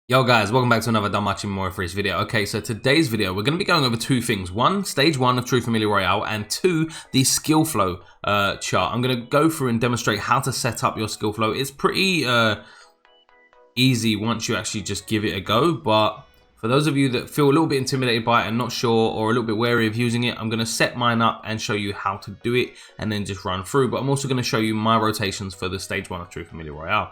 Yo guys, welcome back to another Danmachi Memoria Freese video. Okay, so today's video, we're going to be going over two things. One, stage 1 of True Familia Royale, and two, the skill flow chart. I'm going to go through and demonstrate how to set up your skill flow. It's pretty easy once you actually just give it a go, but for those of you that feel a little bit intimidated by it and not sure or a little bit wary of using it, I'm going to set mine up and show you how to do it and then just run through. But I'm also going to show you my rotations for the stage 1 of True Familia Royale.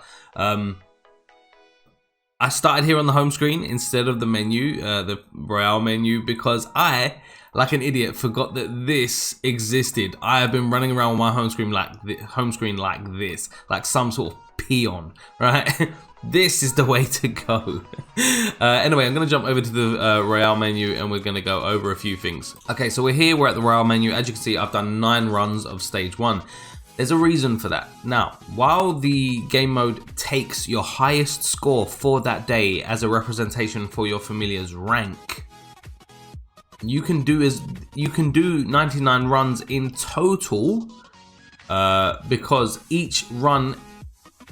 I started here on the home screen instead of the menu, the Royale menu, because I, like an idiot, forgot that this existed. I have been running around with my home screen like this, like some sort of peon, right? This is the way to go. Anyway, I'm going to jump over to the Royale menu and we're going to go over a few things. Okay, so we're here, we're at the Royale menu. As you can see, I've done 9 runs of stage 1. There's a reason for that. Now, while the game mode takes your highest score for that day as a representation for your familiar's rank, you can do 99 runs in total because each run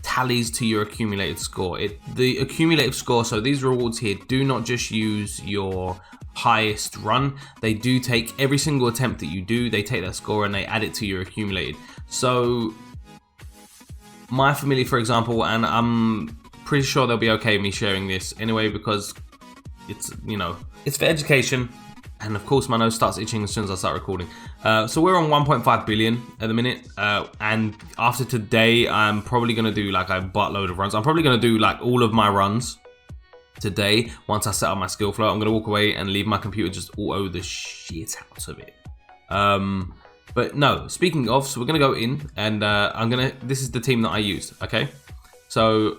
tallies to your accumulated score. The accumulated score, so these rewards here do not just use your highest run, they do take every single attempt that you do, they take that score and they add it to your accumulated. So my familia, for example, and I'm pretty sure they'll be okay with me sharing this anyway because it's, you know, it's for education. And of course my nose starts itching as soon as I start recording. So we're on 1.5 billion at the minute, and after today I'm probably going to do like a buttload of runs. I'm probably going to do like all of my runs today. Once I set up my skill flow, I'm going to walk away and leave my computer just auto the shit out of it. But no, speaking of, so we're going to go in and this is the team that I used, okay? So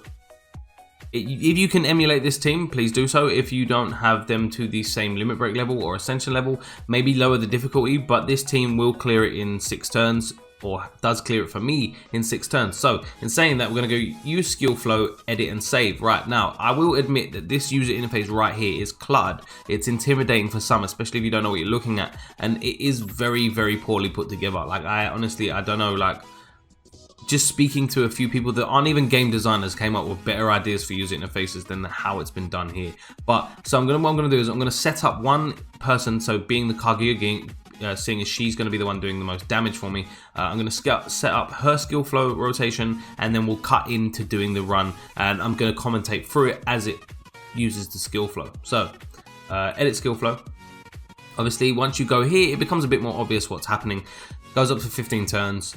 if you can emulate this team, please do so. If you don't have them to the same limit break level or ascension level, maybe lower the difficulty, but this team will clear it in 6 turns, or does clear it for me in 6 turns. So in saying that, we're going to go use skill flow, edit and save. Right now, I will admit that this user interface right here is cluttered. It's intimidating for some, especially if you don't know what you're looking at, and it is very, very poorly put together. Like I don't know, like just speaking to a few people that aren't even game designers came up with better ideas for user interfaces than how it's been done here. But so what I'm gonna do is I'm gonna set up one person, so being the Kaguya, seeing as she's going to be the one doing the most damage for me, I'm going to set up her skill flow rotation, and then we'll cut into doing the run, and I'm going to commentate through it as it uses the skill flow. So edit skill flow. Obviously once you go here, it becomes a bit more obvious what's happening. Goes up to 15 turns.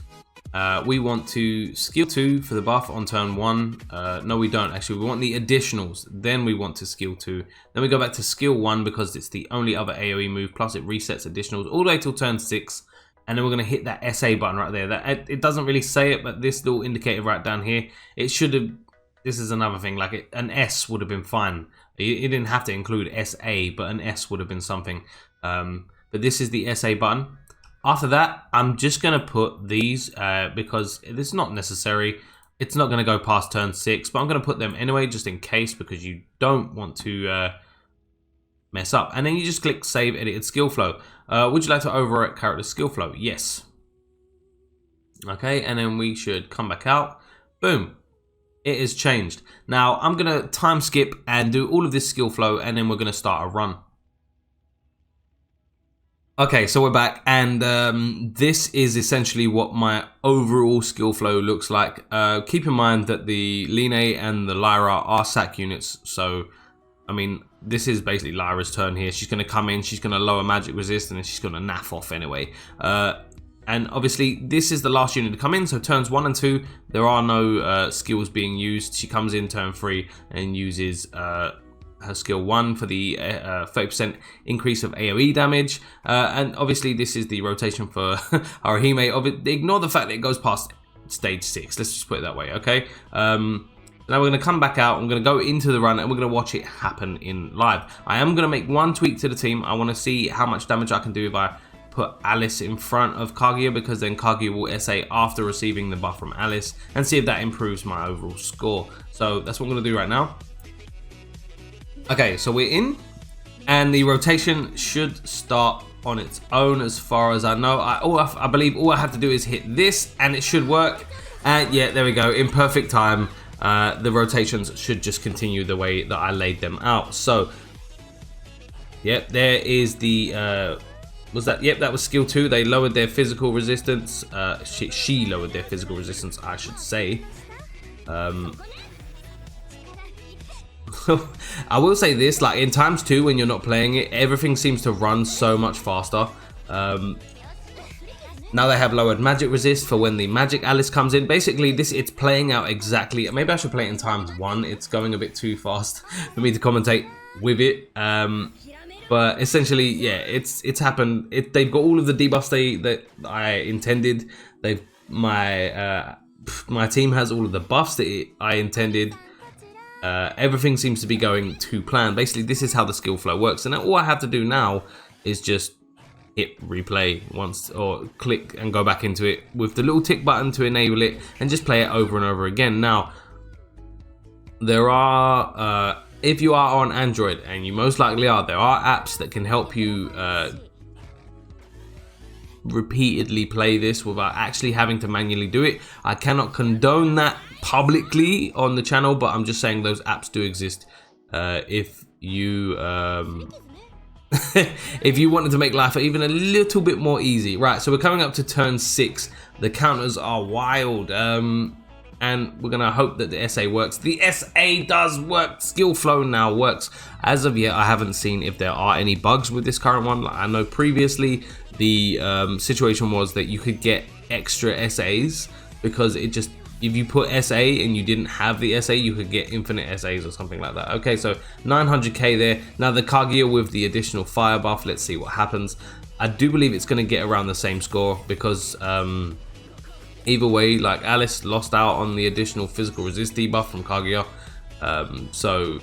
We want to skill 2 for the buff on turn 1. No, we don't actually. We want the additionals. Then we want to skill 2. Then we go back to skill 1 because it's the only other AoE move. Plus it resets additionals all the way till turn 6. And then we're going to hit that SA button right there. It doesn't really say it, but this little indicator right down here, it should have. This is another thing. Like an S would have been fine. You didn't have to include SA, but an S would have been something. But this is the SA button. After that, I'm just going to put these because it's not necessary. It's not going to go past turn 6, but I'm going to put them anyway just in case because you don't want to mess up. And then you just click Save Edited Skill Flow. Would you like to overwrite character skill flow? Yes. Okay, and then we should come back out. Boom. It is changed. Now, I'm going to time skip and do all of this skill flow, and then we're going to start a run. Okay, so we're back, and this is essentially what my overall skill flow looks like. Keep in mind that the Line and the Lyra are sack units, so, I mean, this is basically Lyra's turn here. She's going to come in, she's going to lower magic resist, and then she's going to naff off anyway. And obviously, this is the last unit to come in, so turns 1 and 2, there are no skills being used. She comes in turn 3 and uses her skill 1 for the 30% increase of AoE damage, and obviously this is the rotation for Haruhime. Ignore the fact that it goes past stage 6, let's just put it that way, okay? Now we're going to come back out, I'm going to go into the run, and we're going to watch it happen in live. I am going to make one tweak to the team. I want to see how much damage I can do if I put Alice in front of Kaguya, because then Kaguya will SA after receiving the buff from Alice, and see if that improves my overall score. So that's what I'm going to do right now. Okay, so we're in, and the rotation should start on its own as far as I know. I believe all I have to do is hit this, and it should work. And yeah, there we go, in perfect time. the rotations should just continue the way that I laid them out. So, yep, there is the, was that, yep, that was skill 2. They lowered their physical resistance. She lowered their physical resistance, I should say. I will say this, like in times 2 when you're not playing it, everything seems to run so much faster. Now they have lowered magic resist for when the magic Alice comes in. Basically, it's playing out exactly. Maybe I should play it in times 1. It's going a bit too fast for me to commentate with it. But essentially, yeah, it's happened. They've got all of the debuffs that I intended. My team has all of the buffs that I intended. Everything seems to be going to plan. Basically, this is how the skill flow works, and all I have to do now is just hit replay once, or click and go back into it with the little tick button to enable it, and just play it over and over again. Now, there are, if you are on Android, and you most likely are, there are apps that can help you repeatedly play this without actually having to manually do it. I cannot condone that publicly on the channel, but I'm just saying those apps do exist. If you if you wanted to make life even a little bit more easy. Right, so we're coming up to turn 6. The counters are wild, and we're gonna hope that the SA works. The SA does work. Skill flow now works. As of yet, I haven't seen if there are any bugs with this current one. Like, I know previously the situation was that you could get extra SAs because it just, if you put SA and you didn't have the SA, you could get infinite SAs or something like that. Okay, so 900k there. Now the Kaguya with the additional fire buff, let's see what happens. I do believe it's going to get around the same score because either way, like Alice lost out on the additional physical resist debuff from Kaguya. So,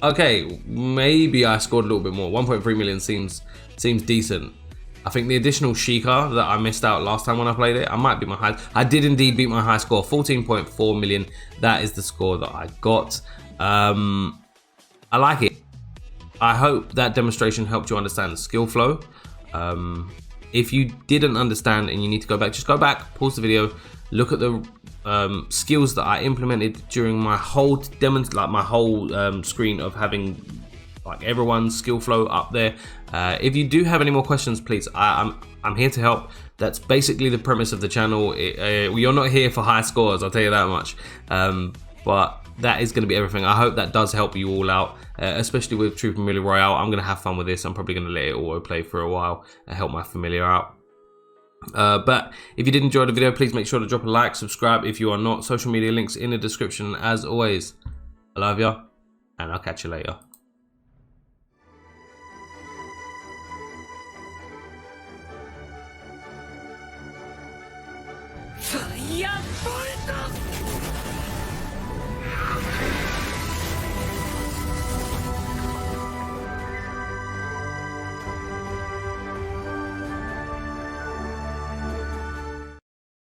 okay, maybe I scored a little bit more. 1.3 million seems decent. I think the additional Sheikah that I missed out last time when I played it, I might beat my high. I did indeed beat my high score, 14.4 million. That is the score that I got. I like it. I hope that demonstration helped you understand the skill flow. If you didn't understand and you need to go back, just go back, pause the video, look at the skills that I implemented during my whole screen of having like everyone's skill flow up there. If you do have any more questions, please, I'm here to help. That's basically the premise of the channel. You're not here for high scores, I'll tell you that much. But that is going to be everything. I hope that does help you all out, especially with True Familia Royale. I'm going to have fun with this. I'm probably going to let it autoplay for a while and help my familiar out. But if you did enjoy the video, please make sure to drop a like, subscribe if you are not. Social media links in the description as always. I love you, and I'll catch you later. Fire!